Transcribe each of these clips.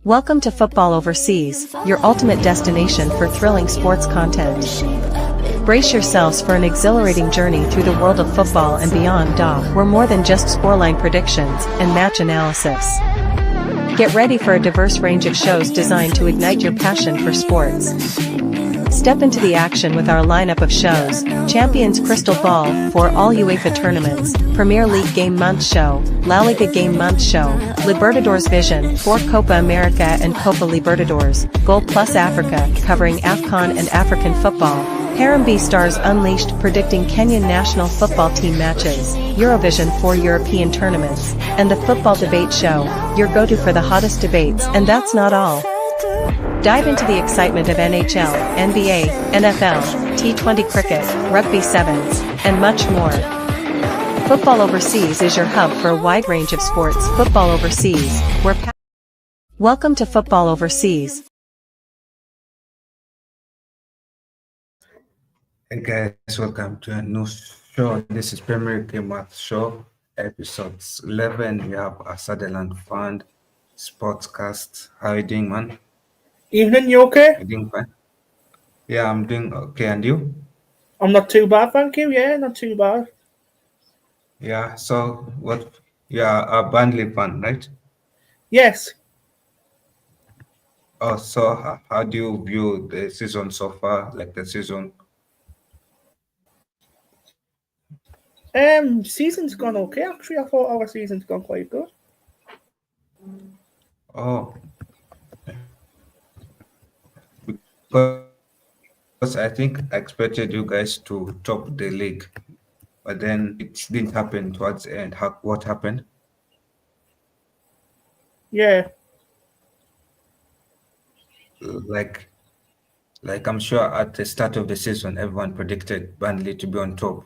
Welcome to Football Overseas, your ultimate destination for thrilling sports content. Brace yourselves for an exhilarating journey through the world of football and beyond. We're more than just scoreline predictions and match analysis. Get ready for a diverse range of shows designed to ignite your passion for sports. Step into the action with our lineup of shows: Champions Crystal Ball for all UEFA tournaments, Premier League Game Month Show, La Liga Game Month Show, Libertadores Vision for Copa America and Copa Libertadores, Goal Plus Africa covering AFCON and African football, Harambee Stars Unleashed predicting Kenyan national football team matches, Eurovision for European tournaments, and the Football Debate Show, your go-to for the hottest debates. And that's not all. Dive into the excitement of NHL, NBA, NFL, T20 cricket, rugby sevens, and much more. Football Overseas is your hub for a wide range of sports. Football Overseas, Welcome to Football Overseas. Hey guys, welcome to a new show. This is Premier Game Month Show, episode 11. We have a Sunderland fan sportscast. How are you doing, man? Evening, you okay? You doing fine? Yeah, I'm doing okay. And you? I'm not too bad, thank you. Yeah, not too bad. Yeah, so what? You are a Burnley fan, right? Yes. Oh, so how do you view the season so far? Like the season? Season's gone okay, actually. I thought our season's gone quite good. Oh, because I think I expected you guys to top the league, but then it didn't happen towards the end. What happened? Yeah. Like I'm sure at the start of the season, everyone predicted Burnley to be on top,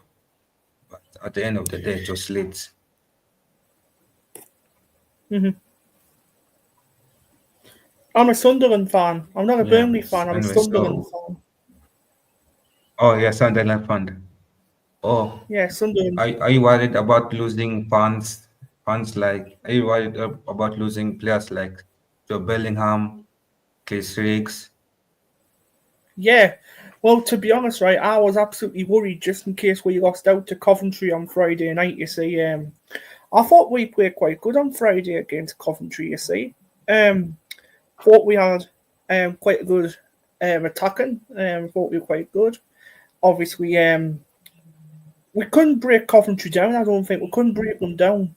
but at the end of the day, it was late. I'm a Sunderland fan. I'm not a Yeah. Burnley fan. I'm Anyway, a Sunderland fan. Oh, yeah, Sunderland fan. Oh, Yeah, Sunderland. are you worried about losing fans? Are you worried about losing players like Joe Bellingham, Chris Riggs? Yeah. Well, to be honest, right, I was absolutely worried just in case we lost out to Coventry on Friday night, you see. I thought we played quite good on Friday against Coventry, you see. Thought we had quite a good attacking. Thought we were quite good. Obviously, we couldn't break Coventry down, I don't think. We couldn't break them down.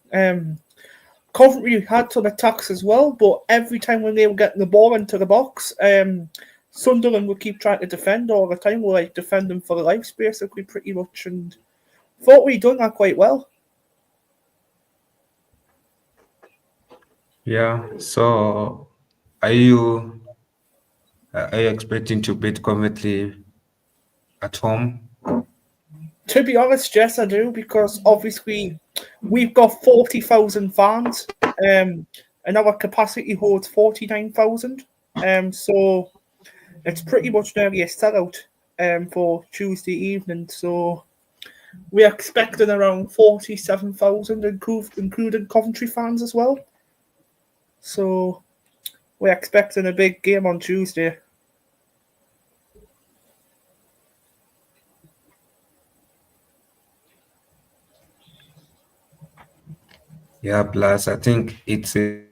Coventry had some attacks as well, but every time when they were getting the ball into the box, Sunderland would keep trying to defend all the time. We're like defending for the life, basically, pretty much. And thought we'd done that quite well. Yeah. So, are you expecting to beat Coventry at home? To be honest, yes, I do, because obviously we've got 40,000 fans, and our capacity holds 49,000. So it's pretty much nearly a sellout for Tuesday evening. So we're expecting around 47,000, including Coventry fans as well. So we're expecting a big game on Tuesday. Yeah, plus I think it's the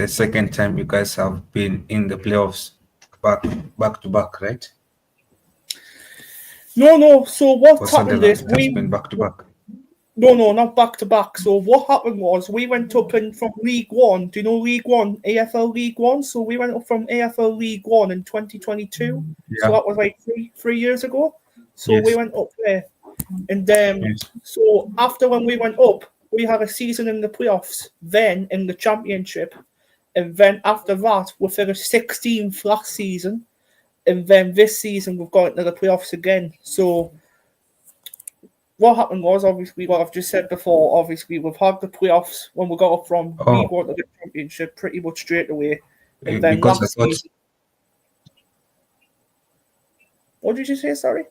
second time you guys have been in the playoffs back to back, right? No. So what For happened Sunderland, is it has been back to back. No, not back to back. So what happened was we went up from League One. Do you know League One? AFL League One. So we went up from AFL League One in 2022. Yeah. So that was like three years ago. So Yes. we went up there. And Yes. so after when we went up, we had a season in the playoffs, then in the championship. And then after that, we finished 16th last season. And then this season, we've got into the playoffs again. So what happened was, obviously, what I've just said before, obviously, we've had the playoffs when we got up from League One to the Championship pretty much straight away. And then Because last season... What did you say, sorry?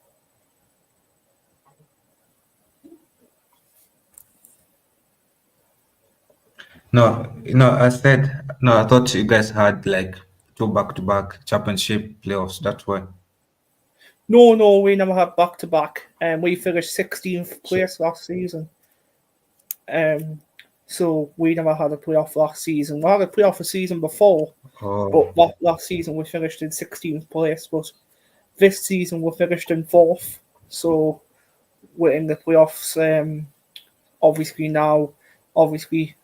I said no. I thought you guys had like two back-to-back championship playoffs. That's why. No, we never had back to back, and we finished 16th So, place last season. Um, so we never had a playoff last season. We had a playoff a season before, but oh, last season we finished in 16th place. But this season we finished in fourth, so we're in the playoffs. Obviously now, obviously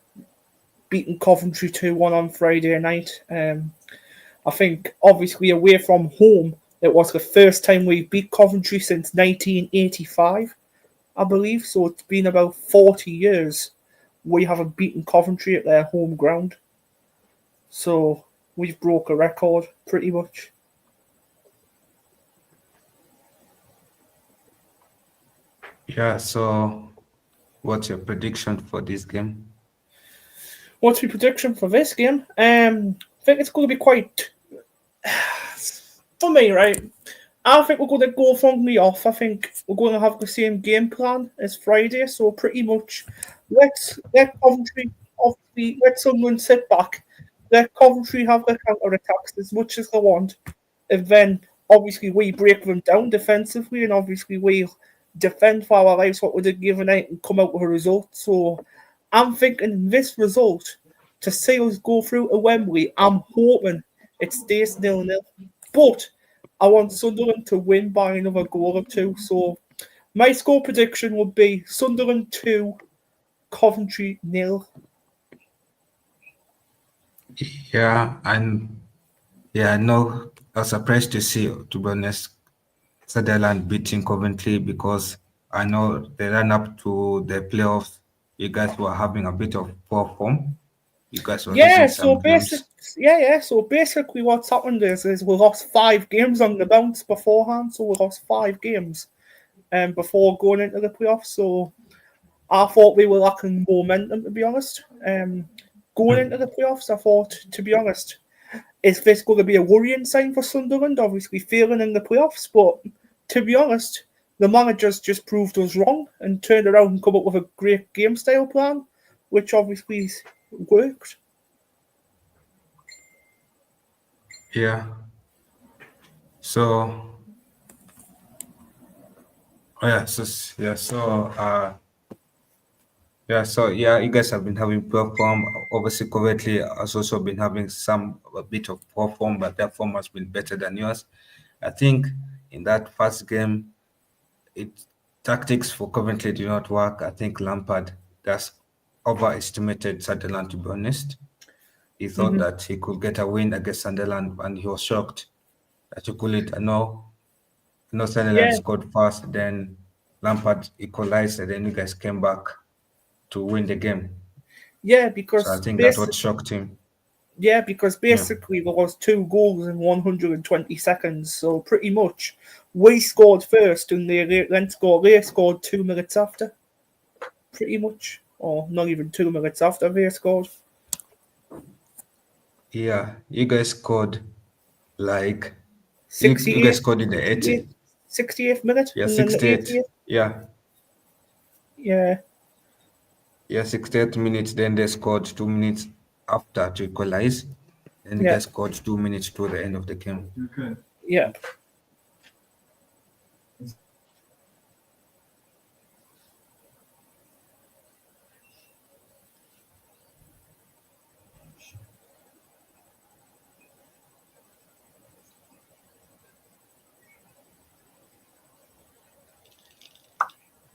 beating Coventry 2-1 on Friday night. I think obviously away from home, it was the first time we beat Coventry since 1985, I believe. So it's been about 40 years we haven't beaten Coventry at their home ground. So we've broke a record pretty much. yeah. So, what's your prediction for this game? What's my prediction for this game? I think it's going to be quite for me, right? I think we're going to go from the off. I think we're going to have the same game plan as Friday. So pretty much, let Coventry, obviously, let Sunderland sit back. Let Coventry have their counter attacks as much as they want, and then obviously we break them down defensively, and obviously we defend for our lives what we did the other night and come out with a result. So I'm thinking this result to see us go through to Wembley. I'm hoping it stays 0-0, but I want Sunderland to win by another goal or two. So my score prediction would be Sunderland 2, Coventry 0. Yeah, and yeah, no, I was surprised to see, to be honest, Sunderland beating Coventry because I know the run up to the playoffs, you guys were having a bit of poor form. You guys were Yeah, losing so some basic, games. yeah. So basically, what's happened is we lost 5 games on the bounce beforehand. So we lost 5 games, before going into the playoffs. So I thought we were lacking momentum, to be honest. Going into the playoffs, I thought, to be honest, is this going to be a worrying sign for Sunderland? Obviously, failing in the playoffs, but to be honest, the managers just proved us wrong and turned around and come up with a great game style plan, which obviously worked. Yeah. So, oh yeah, yeah, you guys have been having poor form. Obviously, Coventry has also been having a bit of poor form, but their form has been better than yours. I think in that first game, it tactics for Coventry did not work. I think Lampard just overestimated Sunderland. To be honest, he thought Hmm. that he could get a win against Sunderland, and he was shocked that he couldn't. I know Sunderland Yeah, scored first, then Lampard equalized, and then you guys came back to win the game. yeah, So I think that's what shocked him. because Yeah. basically there was 2 goals in 120 seconds. So pretty much, we scored first, and they scored 2 minutes after. Pretty much, or not even 2 minutes after they scored. Yeah. You guys scored like you guys 68th, scored in the 68th, 80. 68th minute, Yeah, and then the 68. 80th. Yeah. Yeah, Yeah, 68 minutes, then they scored 2 minutes after to equalize. Then you yeah, guys scored 2 minutes to the end of the game. yeah,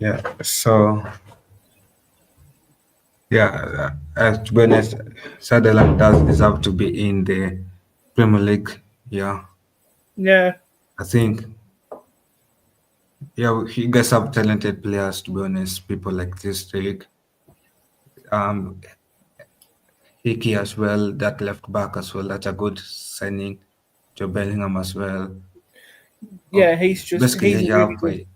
Yeah. So yeah, to be honest, Sunderland does deserve to be in the Premier League. Yeah. yeah, I think yeah, you guys have talented players to be honest, people like this league. Um Hickey as well, that left back as well. That's a good signing. Joe Bellingham as well. yeah. Oh, basically, He's you really have good.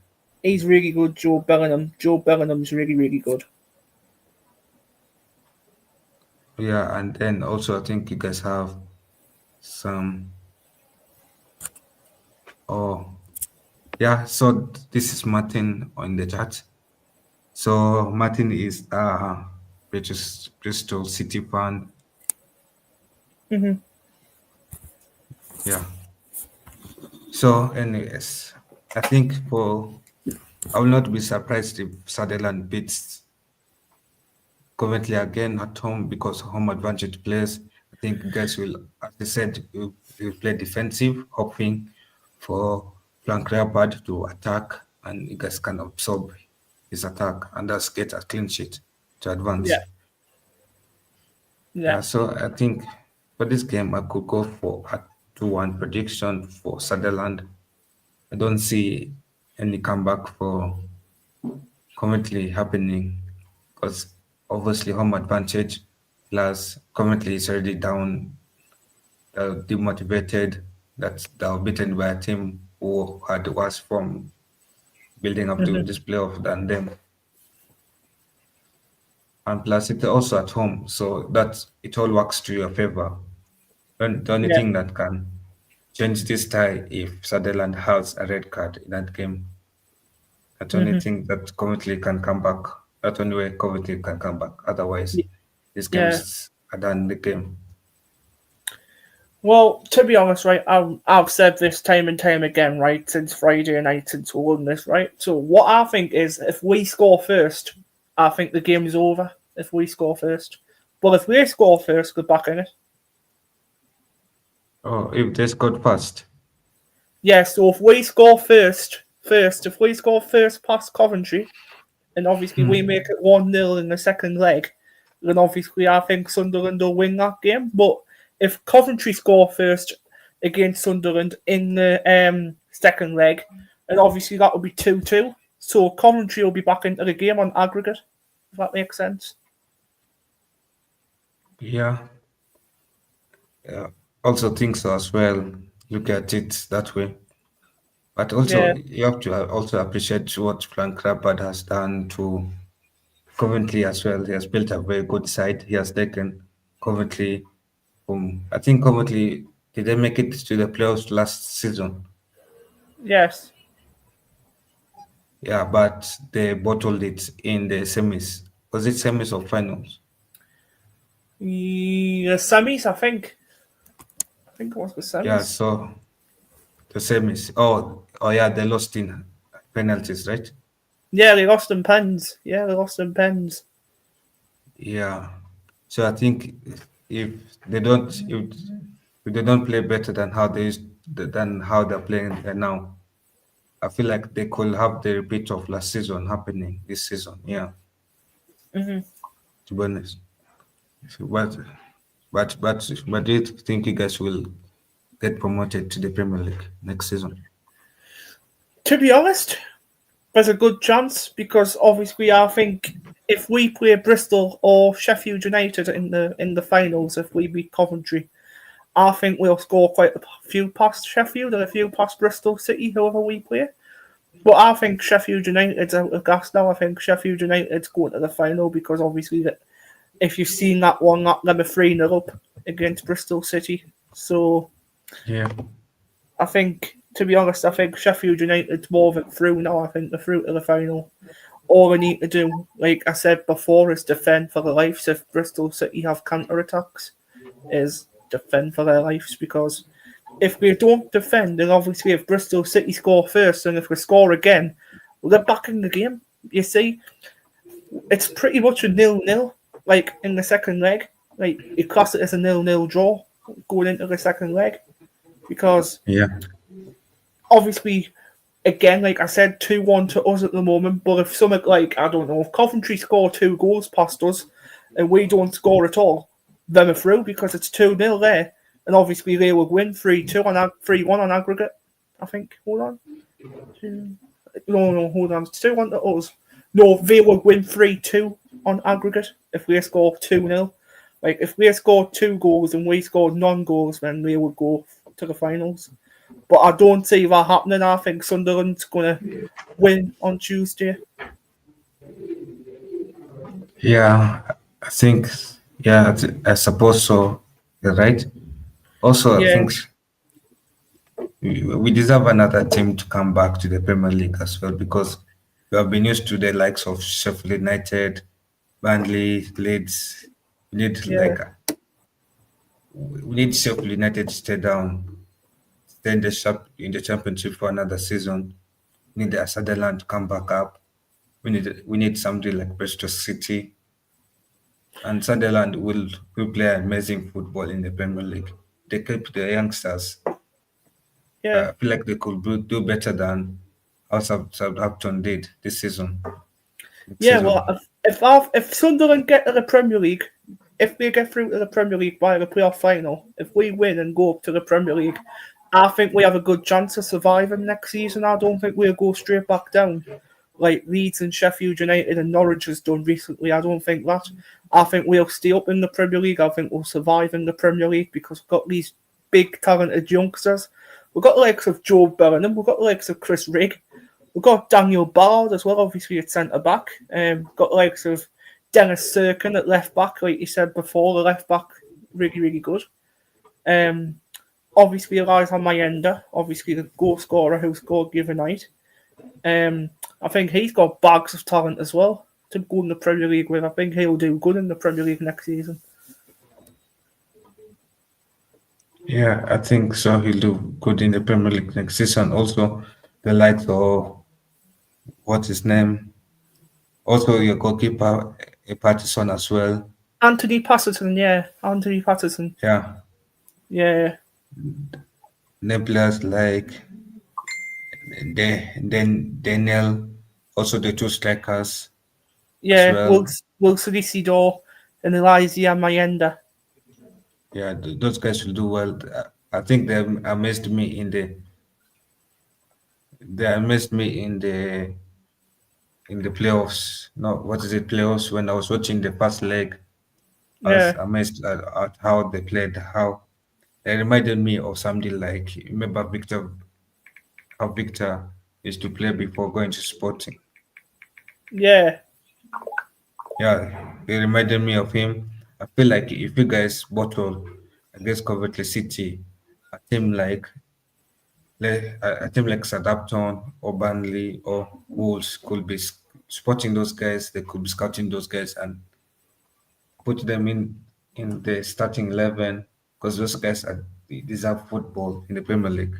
He's really good, Joe Bellingham. Joe Bellingham's really good. yeah, and then also I think you guys have some. Oh, yeah. So this is Martin on the chat. So Martin is Bristol City fan. Mm-hmm. Yeah. So, anyways, I think I will not be surprised if Sunderland beats Coventry again at home because home advantage plays. I think guys will, as I said, will play defensive, hoping for Frank Lampard to attack, and you guys can absorb his attack and thus get a clean sheet to advance. Yeah. Yeah. So I think for this game, I could go for a 2-1 prediction for Sunderland. I don't see any comeback for Coventry happening because obviously home advantage plus Coventry is already down, demotivated, that they were beaten by a team who had worse from building up to Mm-hmm. this playoff than them. And plus it's also at home, so that it all works to your favor. And the only Yeah. thing that can change this tie if Sutherland has a red card in that game. That's the only Mm-hmm. thing that Coventry can come back. That's the only way Coventry can come back. Otherwise, these Yeah. games are done in the game. Well, to be honest, right, I've said this time and time again, right, since Friday night, since we won this, right. So what I think is, if we score first, I think the game's over. If we score first, but if we score first, we're back in it. Oh, if they scored first. Yeah. So if we score if we score first past Coventry, and obviously we make it 1-0 in the second leg, then obviously I think Sunderland will win that game. But if Coventry score first against Sunderland in the second leg, then obviously that will be 2-2. So Coventry will be back into the game on aggregate, if that makes sense. Yeah. Yeah. Also think so as well. Look at it that way. But also, Yeah, you have to also appreciate what Frank Lampard has done to Coventry as well. He has built a very good side. He has taken Coventry from, I think Coventry, did they make it to the playoffs last season? yes. Yeah, but they bottled it in the semis. Was it semis or finals? The semis, I think. I think it was the Yeah, semis. so the semis. Oh yeah, they lost in penalties, right? Yeah, they lost in pens. Yeah, they lost in pens. Yeah. So I think if they don't if they don't play better than how they're playing right now, I feel like they could have the repeat of last season happening this season. Yeah, Hmm. to be honest. But but do you think you guys will get promoted to the Premier League next season? To be honest, there's a good chance because obviously I think if we play Bristol or Sheffield United in the finals, if we beat Coventry, I think we'll score quite a few past Sheffield and a few past Bristol City, whoever we play. But I think Sheffield United's out of gas now. I think Sheffield United's going to the final because obviously that if you've seen that one, that them 3-0 up against Bristol City. So Yeah. I think, to be honest, I think Sheffield United's more of it through now. I think they're through to the final. All they need to do, like I said before, is defend for their lives. If Bristol City have counter-attacks, is defend for their lives because if we don't defend, then obviously if Bristol City score first and if we score again, we'll get back in the game. You see, it's pretty much a 0-0, like in the second leg. Like you class it as a 0-0 draw going into the second leg because Yeah. obviously, again, like I said, 2-1 to us at the moment. But if something like, I don't know, if Coventry score 2 goals past us and we don't score at all, then we're through because it's 2-0 there. And obviously they will win 3-2 on 3-1 on aggregate. I think. Hold on. No, hold on. It's 2-1 to us. No, they will win 3-2 on aggregate if we score 2-0. Like if we score 2 goals and we score non-goals, then we will go to the finals. But I don't see that happening. I think Sunderland's going to win on Tuesday. Yeah, I think, yeah, I suppose so. You're right. Also, I Yeah, think we deserve another team to come back to the Premier League as well because we have been used to the likes of Sheffield United, Burnley, Leeds. We need Yeah. we need Sheffield United to stay down, stay in the championship for another season. We need Sunderland to come back up. We need somebody like Bristol City, and Sunderland will play amazing football in the Premier League. They keep the youngsters. Yeah. I feel like they could do better than how Southampton did this season. Next Yeah, well, season. if Sunderland get to the Premier League, if we get through to the Premier League by the playoff final, if we win and go up to the Premier League, I think we have a good chance of surviving next season. I don't think we'll go straight back down like Leeds and Sheffield United and Norwich has done recently. I don't think that. I think we'll stay up in the Premier League. I think we'll survive in the Premier League because we've got these big talented youngsters. We've got the likes of Joe Bellingham. We've got the likes of Chris Rigg. We've got Daniel Bard as well, obviously at centre back. Got the likes of Dennis Sirkin at left back, like you said before. The left back, really, really good. Obviously, Eliza Mayenda, obviously the goal scorer who scored the other night. I think he's got bags of talent as well to go in the Premier League with. I think he'll do good in the Premier League next season. Yeah, I think so. He'll do good in the Premier League next season. Also, the likes of what's his name? Also, your goalkeeper, Patterson as well. Anthony Patterson, yeah. Anthony Patterson. Yeah. Yeah. Players like Daniel, also the two strikers. Yeah, well. Wilson Isidore and Elijah Mayenda. Yeah, those guys will do well. I think they amazed me in the playoffs. No, what is it? Playoffs. When I was watching the first leg, I was Yeah. amazed at how they played. How they reminded me of somebody like, remember how Victor used to play before going to Sporting. Yeah. Yeah, they reminded me of him. I feel like if you guys bottle against Coventry City, a team like Southampton or Burnley or Wolves could be spotting those guys. They could be scouting those guys and put them in the starting 11 because those guys deserve football in the Premier League.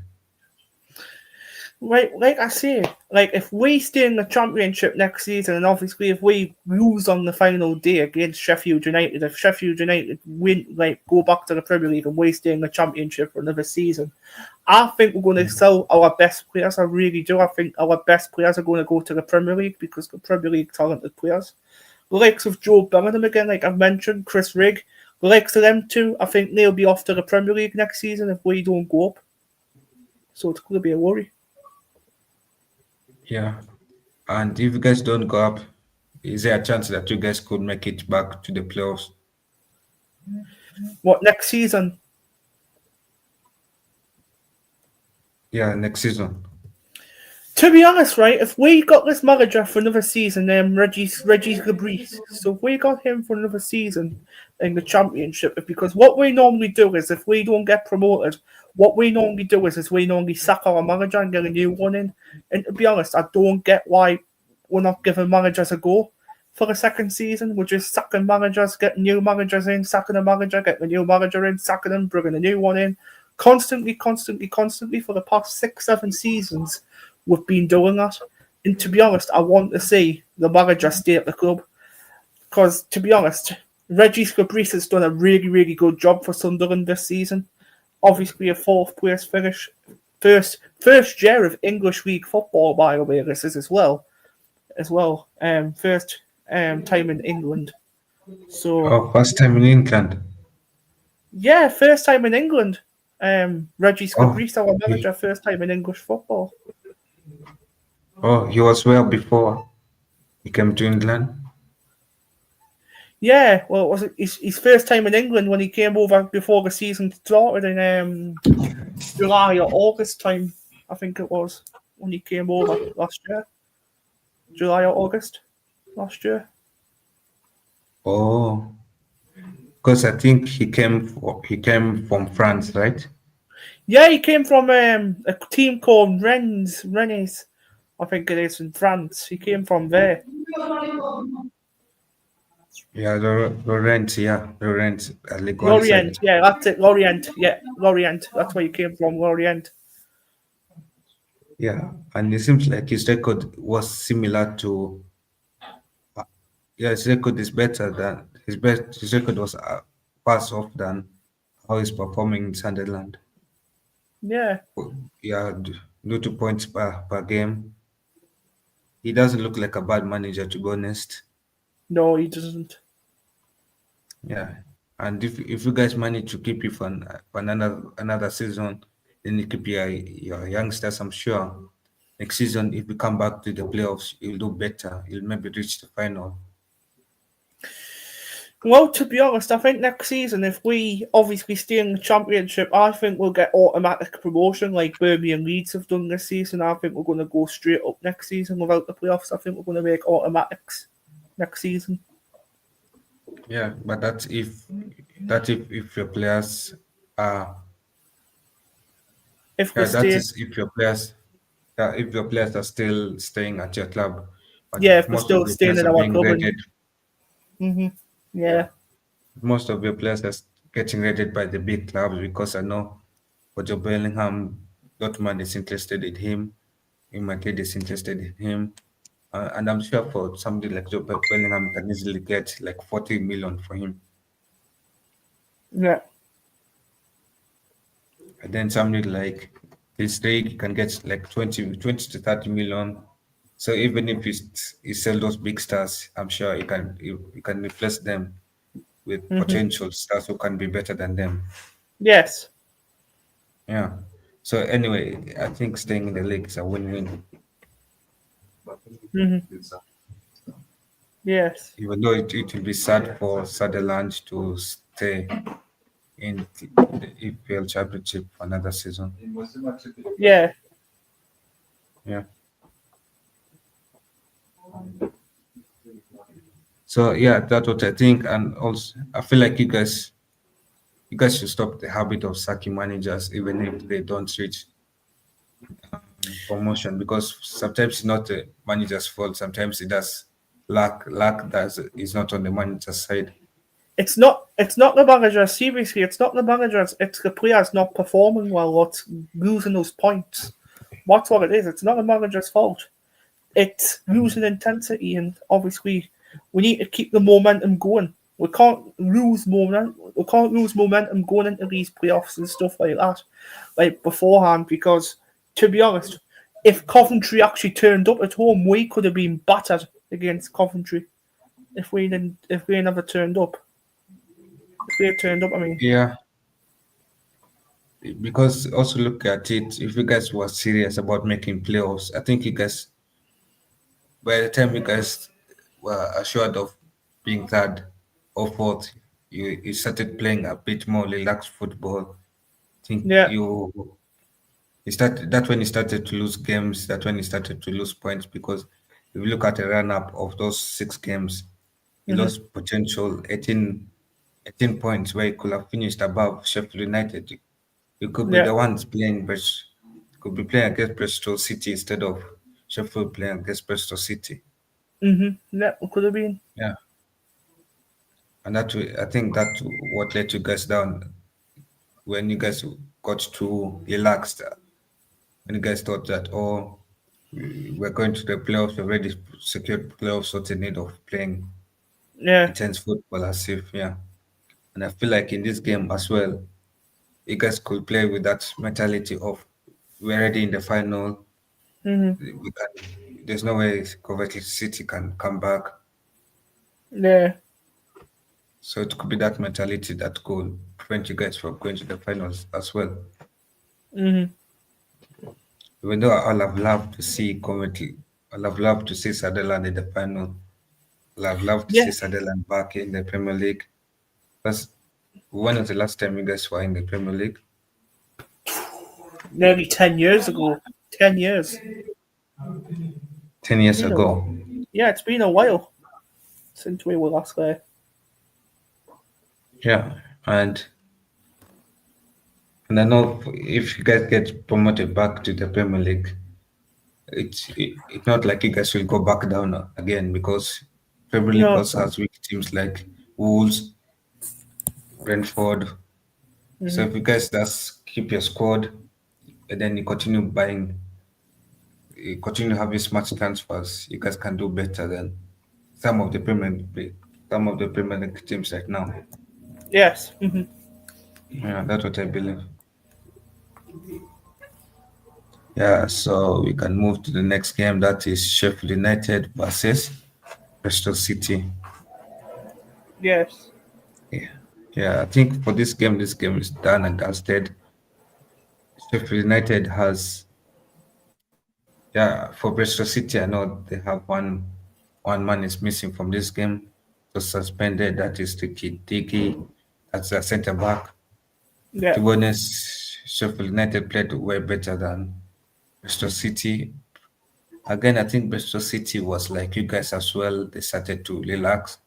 Like I say, like if we stay in the Championship next season, and obviously if we lose on the final day against Sheffield United, if Sheffield United win, like go back to the Premier League and we stay in the Championship for another season, I think we're going to sell our best players. I really do. I think our best players are going to go to the Premier League because the Premier League talented players. The likes of Joe Bellingham again, like I've mentioned, Chris Rigg, the likes of them two, I think they'll be off to the Premier League next season if we don't go up. So it's going to be a worry. Yeah. And if you guys don't go up, is there a chance that you guys could make it back to the playoffs? What, next season? Yeah, next season. To be honest, right, if we got this manager for another season, Reggie Gabrice, so if we got him for another season in the Championship, because what we normally do is if we don't get promoted, what we normally do is we normally sack our manager and get a new one in. And to be honest, I don't get why we're not giving managers a go for the second season. We're just sacking managers, getting new managers in, sacking a manager, getting a new manager in, sacking them, bringing a new one in. Constantly for the past 6-7 seasons, we've been doing that. And to be honest, I want to see the manager stay at the club. Because, to be honest, Reggie Gabrice has done a really, really good job for Sunderland this season. Obviously, a fourth place finish. First year of English League football, by the way, this is as well. First time in England. So first time in England. Yeah, first time in England. Reggie Gabrice, our manager, first time in English football. Oh, he was well before he came to England. Yeah, well, it was his first time in England when he came over before the season started in July or August time, I think it was, when he came over last year. July or August last year. Oh, because I think he came from France, right? Yeah, he came from a team called Rennes, I think it is, in France. He came from there. Yeah, Laurent, yeah, Laurent, League One Lorient, side. yeah, that's it. Lorient, yeah, Lorient. That's where you came from, Lorient. Yeah, and it seems like his record was similar to. Yeah, his record is better than his best. His record was pass off than how he's performing in Sunderland. Yeah, Yeah, due to points per game, he doesn't look like a bad manager to be honest. no, he doesn't. Yeah, and if you guys manage to keep it for another season, then you keep your youngsters. I'm sure next season, if we come back to the playoffs, you'll do better. You'll maybe reach the final. Well, to be honest, I think next season, if we obviously stay in the championship, I think we'll get automatic promotion like Birmingham Leeds have done this season. I think we're going to go straight up next season without the playoffs. I think we're going to make automatics next season. Yeah, but if your players are If we yeah, that stay, is if your players are still staying at your club, but yeah, if if we're most of still your staying players in are our being club, and rated, yeah, yeah, most of your players are getting rated by the big clubs because I know for Joe Bellingham, Dortmund is interested in him, Real Madrid is interested in him, and I'm sure for somebody like Joe Bellingham, you can easily get like 40 million for him. yeah, And then somebody like this league can get like 20 to 30 million. So even if you sell those big stars, I'm sure you can replace them with potential stars who can be better than them. yes, Yeah. So anyway, I think staying in the league is a win-win. yes, Even though it will be sad for Sunderland to stay in the EFL Championship for another season. yeah. Yeah. So yeah, that's what I think, and also I feel like you guys should stop the habit of sacking managers even if they don't reach promotion because sometimes it's not the manager's fault. Sometimes it does luck that is not on the manager's side. It's not the manager. Seriously, it's not the manager. It's the players not performing well. What's losing those points? That's what it is. It's not the manager's fault. It's losing intensity, and obviously, we need to keep the momentum going. We can't lose momentum. We can't lose momentum going into these playoffs and stuff like that, like beforehand. Because to be honest, if Coventry actually turned up at home, we could have been battered against Coventry if we didn't. If we never turned up. If we had turned up, I mean. Yeah, because also look at it. If you guys were serious about making playoffs, I think you guys by the time you guys were assured of being third or fourth, you started playing a bit more relaxed football. I think Yeah. you started that when you started to lose games, that when you started to lose points because if you look at the run up of those 6 games, you hmm lost potential 18 points where you could have finished above Sheffield United. You could be Yeah. the ones playing could be playing against Bristol City instead of Sheffield playing against Bristol City. Yeah. It could have been. Yeah. And I think that what let you guys down when you guys got too relaxed. When you guys thought that, oh, we're going to the playoffs, we already secured playoffs, what's the need of playing Yeah. intense football as if, yeah. And I feel like in this game as well, you guys could play with that mentality of we're already in the final. There's no way Coventry City can come back. Yeah. So it could be that mentality that could prevent you guys from going to the finals as well. Even though I'll have loved to see Coventry, I'll have loved to see Sunderland in the final. I'll have loved to Yeah. see Sunderland back in the Premier League. Because when was the last time you guys were in the Premier League? Nearly 10 years ago. 10 years. 10 It's years been a ago. yeah. It's been a while since we were last there. Yeah. And I know if you guys get promoted back to the Premier League, it's not like you guys will go back down again because Premier League No. also has weak teams like Wolves, Brentford. So Hmm. if you guys just keep your squad and then you continue having smart transfers, you guys can do better than some of the Premier League teams right now. Yes. Hmm. Yeah, that's what I believe. Yeah, so we can move to the next game. That is Sheffield United versus Bristol City. Yes. Yeah, yeah. I think for this game is done and dusted. Sheffield United has, yeah, for Bristol City, I know they have one man is missing from this game. So suspended. That is Tiki. That's a centre back. Yeah. To be honest, Sheffield United played way better than Bristol City. Again, I think Bristol City was like you guys as well. They started to relax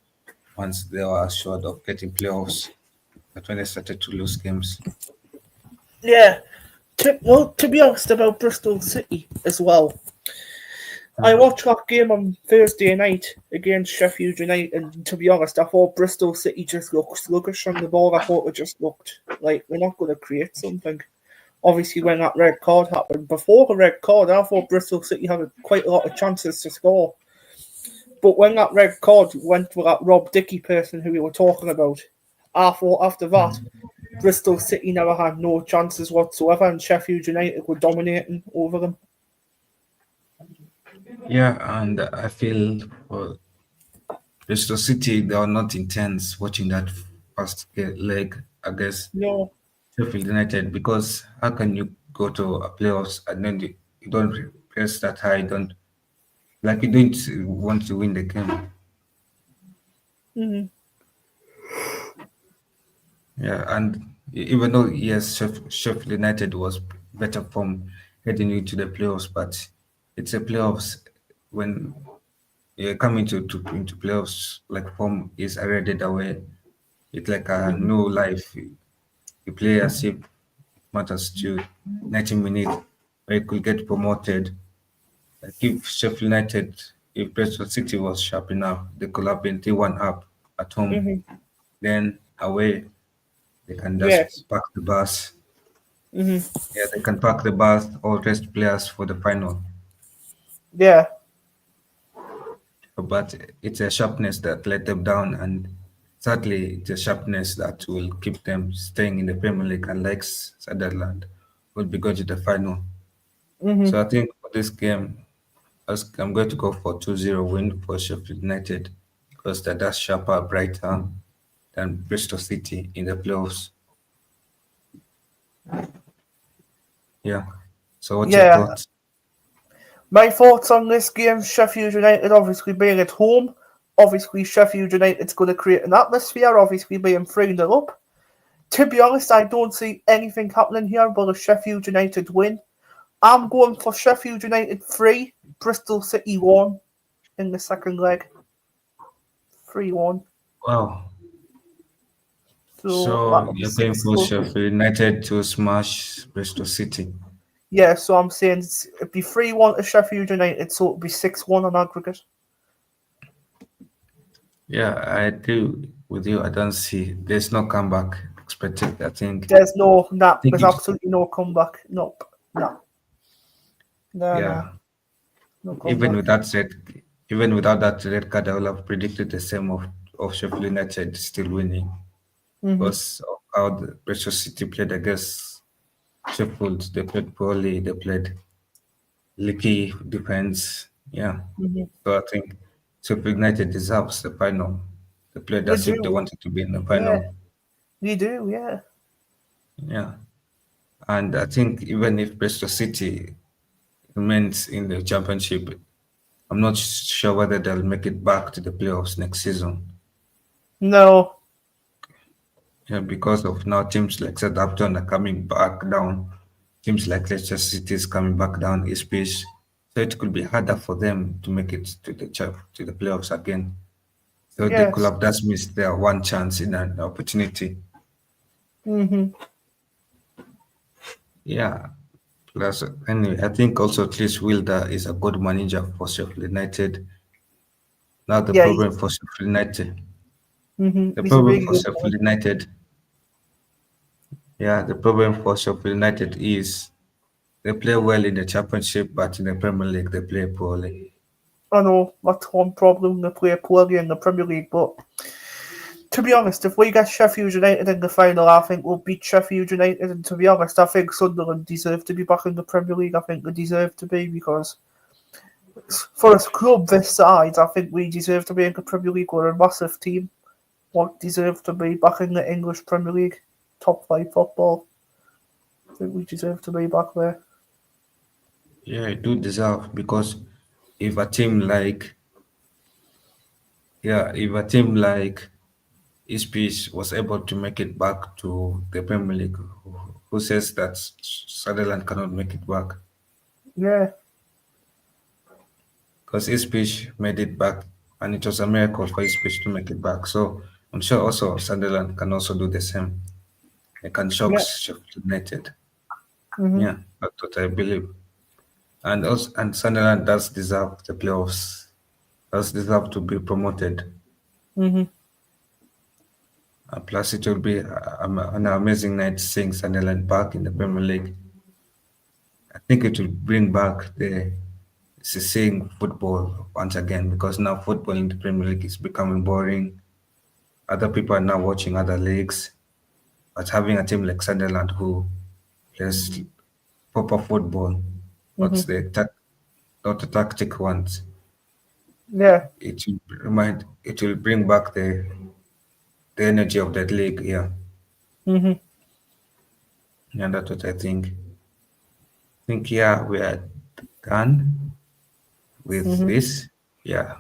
once they were assured of getting playoffs. But when they started to lose games, Yeah. To be honest about Bristol City as well, I watched that game on Thursday night against Sheffield United, and to be honest, I thought Bristol City just looked sluggish on the ball. I thought it just looked like they're not going to create something. Obviously, when that red card happened, before the red card, I thought Bristol City had quite a lot of chances to score. But when that red card went for that Rob Dickey person who we were talking about, I thought after that, Bristol City never had no chances whatsoever, and Sheffield United were dominating over them. yeah, and I feel for Bristol City they were not intense watching that leg against No. Sheffield United because how can you go to a playoffs and then you don't press that high, you don't want to win the game. Hmm. Yeah, and even though yes, Sheffield United was better from heading into the playoffs, but it's a playoffs when you come into playoffs, like form is already the way. It's like a Hmm. new life. You play as if it matters to 90 minutes, where you could get promoted. Like if Sheffield United, if Bristol City was sharp enough, they could have been 3-1 up at home. Hmm. Then away, they can just Yes. park the bus. Hmm. Yeah, they can park the bus or rest players for the final. Yeah. But it's a sharpness that let them down, and sadly, it's a sharpness that will keep them staying in the Premier League, unlike Sunderland will be going to the final. Hmm. So I think for this game, I'm going to go for 2-0 win for Sheffield United because that's sharper, brighter than Bristol City in the playoffs. Yeah. So what's your Yeah. thoughts? My thoughts on this game, Sheffield United obviously being at home. Obviously, Sheffield United's going to create an atmosphere, obviously being 3-0 up. To be honest, I don't see anything happening here but a Sheffield United win. I'm going for Sheffield United 3, Bristol City 1 in the second leg. 3-1. Wow. So So that'll be you're going for 6. Sheffield United to smash Bristol City. Yeah, so I'm saying it'd be 3-1 to Sheffield United, so it'll be 6-1 on aggregate. Yeah, I do with you. I don't see there's no comeback expected. I think There's if absolutely no comeback. Nope. No. No. yeah, No even comeback. with that said, even without that red card, I would have predicted the same of Sheffield United still winning Mm-hmm. because of how the Bristol City played against Sheffield. They played poorly. They played leaky defense. Yeah, Mm-hmm. so I think Sheffield United deserves the final. They played They as if they do. wanted to be in the Yeah. final. They do, yeah. Yeah. And I think even if Bristol City remains in the championship, I'm not sure whether they'll make it back to the playoffs next season. No. Yeah, because of now teams like Southampton are coming back down. Teams like Leicester City is coming back down a space. So it could be harder for them to make it to the playoffs again. So they could Yes. have just missed their one chance in an opportunity. Mm-hmm. Yeah. Plus, anyway, I think also Chris Wilder is a good manager for Sheffield United. Now the Yeah, problem for Sheffield United. The He's a problem really for good Sheffield player. United, yeah, the problem for Sheffield United is they play well in the Championship, but in the Premier League they play poorly. I know that's one problem. They play poorly in the Premier League, but to be honest, if we get Sheffield United in the final, I think we'll beat Sheffield United. And to be honest, I think Sunderland deserve to be back in the Premier League. I think they deserve to be because for a club this size, I think we deserve to be in the Premier League. We're a massive team. We deserve to be back in the English Premier League, top 5 football. I think we deserve to be back there. Yeah, it do deserve because if a team like if a team like East was able to make it back to the Premier League, who says that Sunderland cannot make it back? Yeah. Because East made it back, and it was a miracle for East to make it back. So I'm sure also Sunderland can also do the same. They can shock Yeah. Sheffield United. Mm-hmm. Yeah, that's what I believe. And also, and Sunderland does deserve the playoffs. Does deserve to be promoted. Mm-hmm. Plus, it will be an amazing night seeing Sunderland back in the Premier League. I think it will bring back the seeing football once again because now football in the Premier League is becoming boring. Other people are now watching other leagues, but having a team like Sunderland who plays proper football, not Mm-hmm. not the tactic ones, Yeah. it will bring back the energy of that league. Yeah, Mm-hmm. yeah, that's what I think. Yeah, we are done with Mm-hmm. this. Yeah,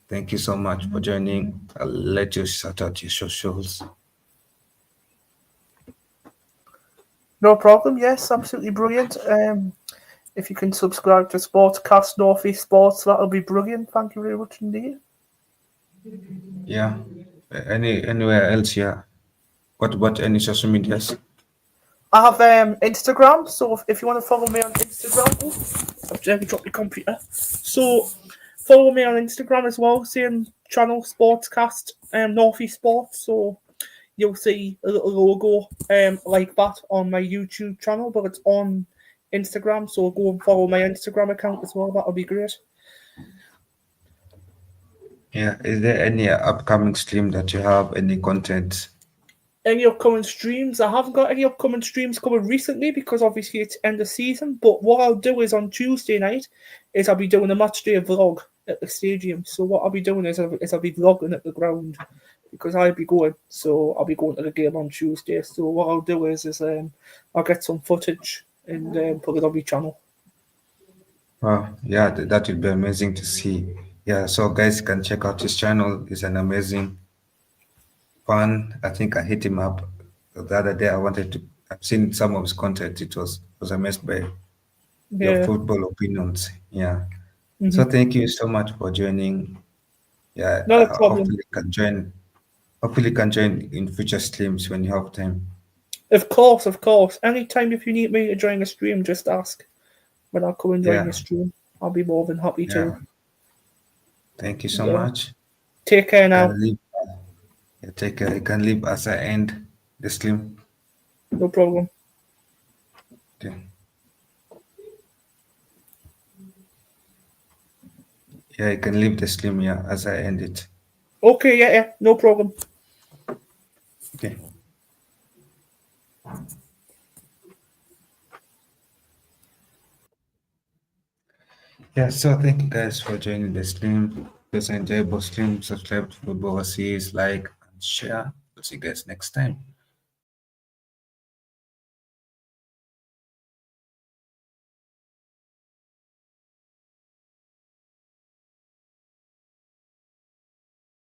thank you so much for joining. I'll let you start out your socials. No problem. Yes, absolutely brilliant. If you can subscribe to Sportscast Northeast Sports, that'll be brilliant. Thank you very much indeed. Yeah, anywhere else? Yeah. What about any social medias? I have Instagram, so if you want to follow me on Instagram, I've just dropped the computer. So follow me on Instagram as well, same channel, Sportscast, Northeast Sports. So you'll see a little logo like that on my YouTube channel, but it's on Instagram. So go and follow my Instagram account as well. That'll be great. Yeah, is there any upcoming stream that you have? Any content? Any upcoming streams? I haven't got any upcoming streams coming recently because obviously it's end of season. But what I'll do is on Tuesday night is I'll be doing a match day vlog at the stadium. So what I'll be doing is I'll be vlogging at the ground because I'll be going. So I'll be going to the game on Tuesday. So what I'll do is I'll get some footage and put it on my channel. Wow, yeah, that would be amazing to see. Yeah, so guys can check out his channel. It's an amazing fun. I think I hit him up the other day. I've seen some of his content. It was amazed by your Yeah. football opinions. Yeah. Mm-hmm. So thank you so much for joining. Yeah, Not a problem. Hopefully can join in future streams when you have time. Of course. Anytime if you need me to join a stream, just ask. When I'll come and join the stream, I'll be more than happy to. Thank you so much. Take care now. Take care. You can leave as I end the stream. No problem. Okay. Yeah, you can leave the stream as I end it. Okay, yeah, no problem. Okay. Yeah, so thank you guys for joining the stream. Just enjoyable stream. Subscribe to Football Overseas, like and share. We'll see you guys next time.